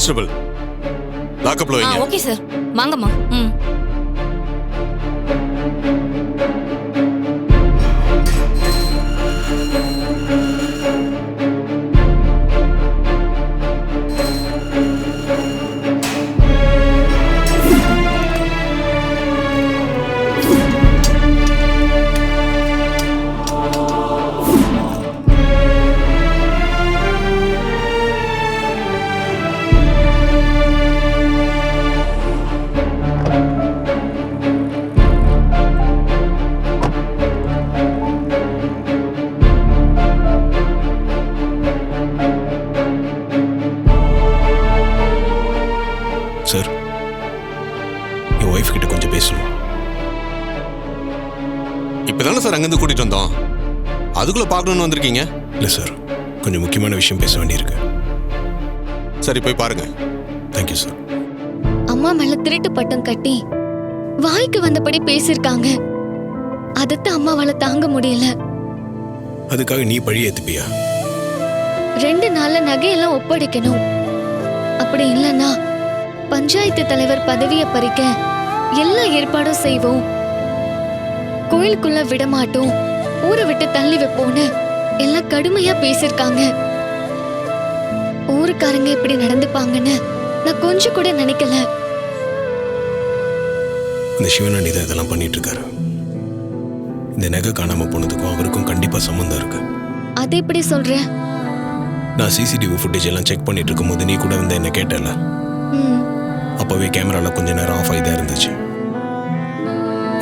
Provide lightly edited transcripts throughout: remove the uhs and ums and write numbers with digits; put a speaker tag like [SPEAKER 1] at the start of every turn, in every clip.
[SPEAKER 1] Constable லாக்கப்ல வைங்க.
[SPEAKER 2] Okay sir, வாங்கம்மா. ம்.
[SPEAKER 3] சார், என் ஒய்ஃப் கிட்ட கொஞ்சம் பேசணும்.
[SPEAKER 1] இப்பதானே சார் அங்கிருந்து கூட்டிட்டு வந்தோம், அதுக்குள்ள பார்க்கணும்னு வந்திருக்கீங்க?
[SPEAKER 3] இல்லை சார், கொஞ்சம் முக்கியமான விஷயம் பேச வேண்டியிருக்கு.
[SPEAKER 1] சரி, போய் பாருங்க.
[SPEAKER 3] Thank you sir.
[SPEAKER 4] அம்மா மேல திருட்டு பட்டம் கட்டி வாய்க்கு வந்தபடி பேசிருக்காங்க. அதத்தான் அம்மாவால தாங்க முடியல.
[SPEAKER 3] அதுக்காக நீ பழி ஏத்துப்பியா?
[SPEAKER 4] 2 நாள்ல நகையெல்லாம் ஒப்படைக்கணும். அப்படி இல்லைன்னா பஞ்சாயத்து தலைவர் பதவியை பறிக்க எல்லா ஏற்பாடும் செய்வோம். கோயிலுக்குள்ள விடமாட்டோம், ஊரை விட்டு தள்ளி வைப்போன்னு எல்லாம் கடுமையா பேசிருக்காங்க. ஊருக்காரங்க இப்படி நடந்துப்பாங்கன்னு நான் கொஞ்சம் கூட நினைக்கல.
[SPEAKER 3] இந்த சிவனாண்டி தான் இதெல்லாம் பண்ணிட்டு இருக்காரு. இந்த நகை காணாம போனதுக்கும் அவருக்கும் கண்டிப்பா சம்மந்தம் இருக்கு.
[SPEAKER 4] அது எப்படி சொல்ற?
[SPEAKER 3] நான் சிசிடிவி ஃபுட்டேஜ் எல்லாம் செக் பண்ணிட்டு இருக்கும்போது நீ கூட வந்து என்ன கேட்டல. அப்பவே கேமரால கொஞ்ச நேரம் ஆஃப் ஆகிதான் இருந்துச்சு.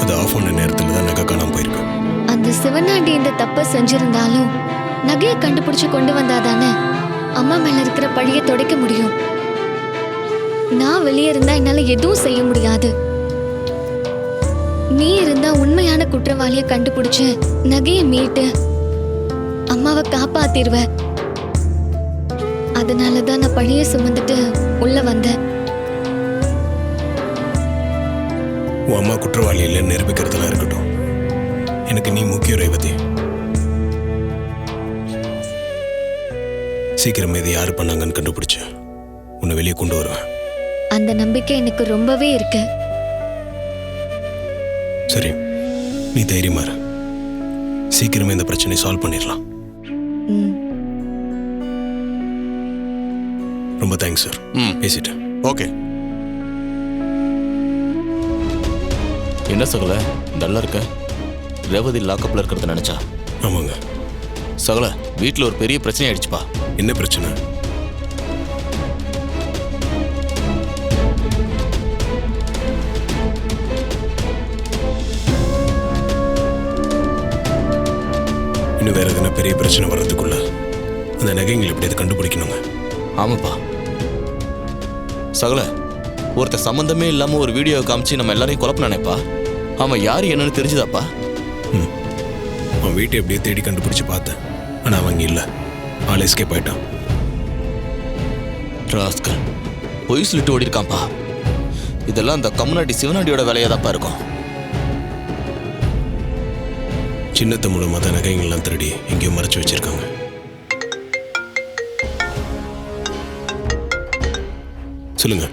[SPEAKER 3] அது ஆஃப் ஆன நேரத்துல தான் நகை காணாம போயிருக்கு.
[SPEAKER 4] அந்த சிவனாண்டி இந்த தப்ப செஞ்சிருந்தாலும் நகையை கண்டுபிடிச்சு கொண்டு வந்தாதானே அம்மா மேல இருக்கிற பழிய துடைக்க முடியும். நான் வெளியே இருந்தா என்னால எதுவும் செய்ய முடியாது. நீ இருந்தா உண்மையான குற்றவாளியை கண்டுபிடிச்சு நகையை மீட்டு அம்மாவை காப்பாத்திருவ. அதனாலதான் நான் பழிய சுமந்துட்டு உள்ள வந்தேன்.
[SPEAKER 3] உன் அம்மா குற்றவாளி இல்லைன்னு நிரூபிக்கிறதுலாம் இருக்கட்டும், எனக்கு நீ முக்கியம் ரேவதி. சீக்கிரமே இதை யாரு பண்ணாங்கன்னு கண்டுபிடிச்சு உன்னை வெளியே கொண்டு வருவேன்.
[SPEAKER 4] அந்த நம்பிக்கை எனக்கு ரொம்பவே இருக்கு.
[SPEAKER 3] சரி, நீ தைரியமா இரு. சீக்கிரமே இந்த பிரச்சனையை சால்வ் பண்ணிடலாம். ரொம்ப தேங்க்ஸ் சார். பேசிட்டேன்.
[SPEAKER 1] ஓகே.
[SPEAKER 5] என்ன சகல நல்லா இருக்க? ரேவதி லாக்கப்ல இருக்கிறத நினைச்சா?
[SPEAKER 3] ஆமாங்க
[SPEAKER 5] சகல, வீட்டில் ஒரு பெரிய பிரச்சனை ஆயிடுச்சுப்பா.
[SPEAKER 3] என்ன பிரச்சனை? இன்னும் வேற எதனா பெரிய பிரச்சனை வர்றதுக்குள்ள அந்த நகைங்களை எப்படியாவது கண்டுபிடிக்கணுங்க.
[SPEAKER 5] ஆமாப்பா சகல, ஒருத்தர் சம்பந்தமே இல்லாம ஒரு வீடியோவை காமிச்சு நம்ம எல்லாரையும் குழப்பினானேப்பா. அவன் யாரு என்னன்னு தெரிஞ்சுதாப்பா?
[SPEAKER 3] அவன் வீட்டை எப்படியே தேடி கண்டுபிடிச்சு பார்த்தேன், ஆனா அவங்க இல்ல, ஆள் எஸ்கேப் ஆயிட்டான்.
[SPEAKER 5] ராஸ்கல் பொய் சொல்லிட்டு ஓடி இருக்கான்ப்பா. இதெல்லாம் அந்த கம்யூனிட்டி சிவனாண்டியோட வேலையாதாப்பா இருக்கும்.
[SPEAKER 3] சின்னத்த மூலமா தான் நகைங்கள்லாம் திருடி எங்கேயும் மறைச்சு வச்சிருக்காங்க. சொல்லுங்க,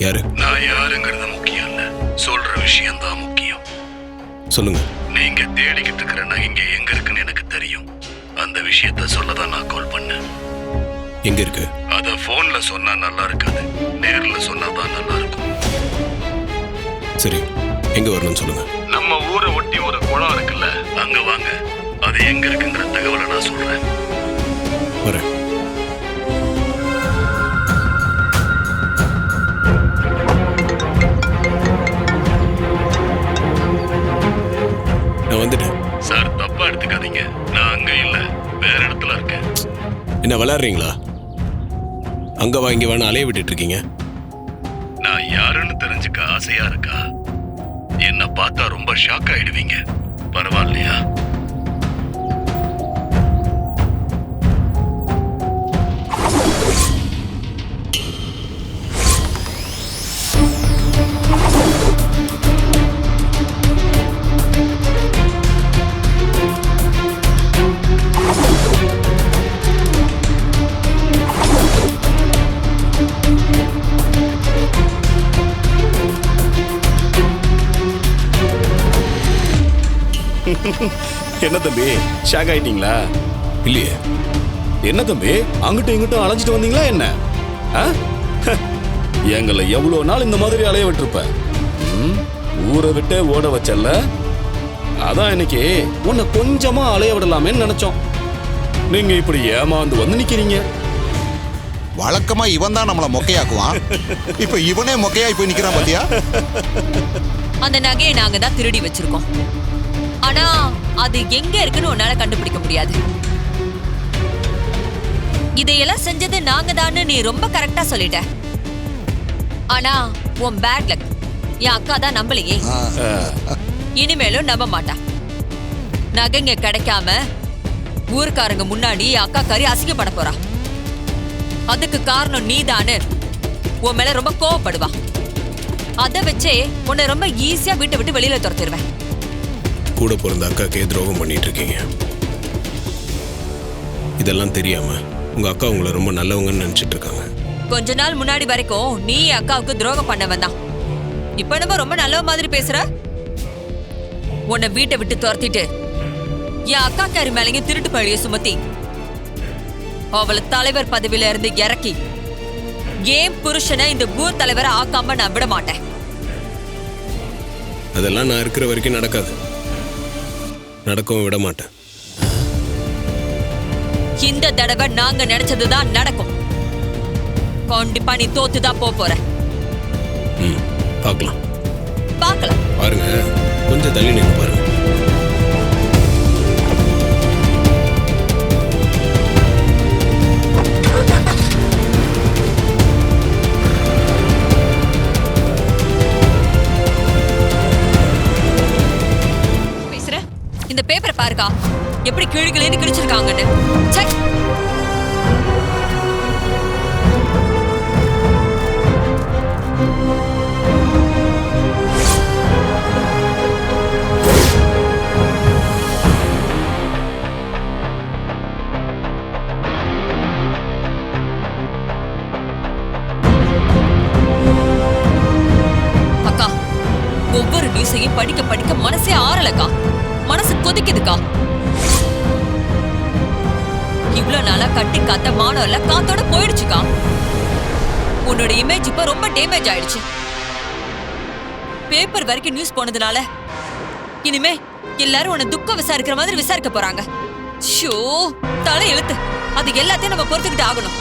[SPEAKER 3] யாரு?
[SPEAKER 6] நான் யாருங்கிறது முக்கியம் இல்ல, சொல்ற விஷயம் தான் முக்கியம்.
[SPEAKER 3] சொல்லுங்க.
[SPEAKER 6] நீங்க தேடிக்கிட்டு இருக்கிற நகைங்க எங்க இருக்குன்னு எனக்கு தெரியும். அந்த விஷயத்த சொல்லதான் நான் கால் பண்ணேன்.
[SPEAKER 3] எங்க இருக்கு?
[SPEAKER 6] அத போன்ல சொன்னா நல்லா இருக்காது, நேர்ல சொன்னாதான் நல்லா இருக்கும்.
[SPEAKER 3] சரி, எங்க வரணும்னு சொல்லுங்க.
[SPEAKER 6] நம்ம ஊரை ஒட்டி ஒரு குளம் இருக்குல்ல, அங்க வாங்க. அது எங்க இருக்குங்கிற தகவலை நான் சொல்றேன்.
[SPEAKER 3] வரேன். நான் வந்துட்டேன்
[SPEAKER 6] சார். தப்பா எடுத்துக்காதீங்க, நான் அங்க இல்ல, வேற இடத்துல இருக்கேன்.
[SPEAKER 3] என்ன விளையாடுறீங்களா? அங்க வா இங்க வான்னு அலைய விட்டுட்டு இருக்கீங்க.
[SPEAKER 6] நான் யாருன்னு தெரிஞ்சுக்க ஆசையா இருக்கா? என்ன பார்த்தா ரொம்ப ஷாக் ஆயிடுவீங்க. பரவாயில்லையா?
[SPEAKER 7] என்ன தம்பி ஷாக் ஆயிட்டீங்களா?
[SPEAKER 3] இல்லையே.
[SPEAKER 7] என்ன தம்பி அங்கிட்டும் இங்கிட்டும் அலைஞ்சிட்டு வந்தீங்களா என்ன? ஆ? எங்களை எவ்வளவு நாள் இந்த மாதிரி அலைய விட்டுருப்ப? ஊரை விட்டே ஓட வச்சல்ல, அதான் இன்னைக்கு உன்னை கொஞ்சமா அலைய விடலாமேன்னு நினைச்சோம். நீங்க இப்படி ஏமாந்து வந்து நிக்கிறீங்க.
[SPEAKER 1] வழக்கமா இவன் தான் நம்மள மொக்கையாக்குவான். இப்ப இவனே மொக்கையாய் போய் நிக்கிறான் பாத்தியா?
[SPEAKER 8] அந்த நகையை நாங்க தான் திருடி வச்சிருக்கோம். ஆனா அது எங்க இருக்குன்னு உன்னால கண்டுபிடிக்க முடியாது. இதையெல்லாம் செஞ்சது நாங்க தான் நீ ரொம்ப கரெக்டா சொல்லிட்ட. ஆனா உன் பேட் லக் என் அக்கா தான் நம்பலையே. இனிமேலும் நம்ப மாட்டா. நகைங்க கிடைக்காம ஊருக்காரங்க முன்னாடி அக்கா காரி அசிங்கப்பட போறா. அதுக்கு காரணம் நீதானு உன் மேல ரொம்ப கோவப்படுவா. அதை வச்சே உன்னை ரொம்ப ஈஸியா வீட்டை விட்டு வெளியில துரத்திடுவேன்.
[SPEAKER 3] கூட பிறந்த அக்காக்கே துரோகம் பண்ணிட்டு இருக்கீங்க. இதெல்லாம் தெரியாம உங்க அக்கா உங்களை ரொம்ப நல்லவங்கன்னு நினைச்சிட்டு இருக்காங்க.
[SPEAKER 8] கொஞ்ச நாள் முன்னாடி வரைக்கும் நீ அக்காவுக்கு துரோகம் பண்ணவன் தான். இப்ப நம்ம ரொம்ப நல்லவ மாதிரி பேசுற. உன்னை வீட்டை விட்டு துரத்திட்டு என் அக்கா காரி மேலேயும் திருட்டு பழிய சுமத்தி அவளை தலைவர் பதவியில இருந்து இறக்கி ஏன் புருஷனை இந்த ஊர் தலைவரை ஆக்காம நான் விட மாட்டேன்.
[SPEAKER 3] அதெல்லாம் நான் இருக்கிற வரைக்கும் நடக்காது. நடக்கவும் விட மாட்டேன்.
[SPEAKER 8] இந்த தடவை நாங்க நினைச்சதுதான் நடக்கும். கண்டிப்பா நீ தோத்துதான் போற.
[SPEAKER 3] பார்க்கலாம்.
[SPEAKER 8] பார்க்கலாம்.
[SPEAKER 3] பாருங்க, கொஞ்சம் தள்ளி நின்று பாருங்க.
[SPEAKER 8] பேசுற இந்த பேப்பரை பாருக்கா, எப்படி கிழிகளேன்னு கிழிச்சிருக்காங்கன்னு. சை. அக்கா, ஒவ்வொரு நியூஸையும் படிக்க படிக்க மனசே ஆறலக்கா. மனசு கொதிக்குதுக்கா. இவ்வளவு நாளா கட்டி காத்த மானம் எல்லாம் காத்தோட போயிடுச்சுக்கா. உன்னோட இமேஜ் இப்ப ரொம்ப டேமேஜ் ஆயிடுச்சு. பேப்பர் வரைக்கும் நியூஸ் போனதுனால இனிமே எல்லாரும் உன்னை துக்கம் விசாரிக்கிற மாதிரி விசாரிக்க போறாங்க. ஷோ, தலை எழுத்து. அது எல்லாத்தையும் நம்ம பொறுத்துக்கிட்டு ஆகணும்.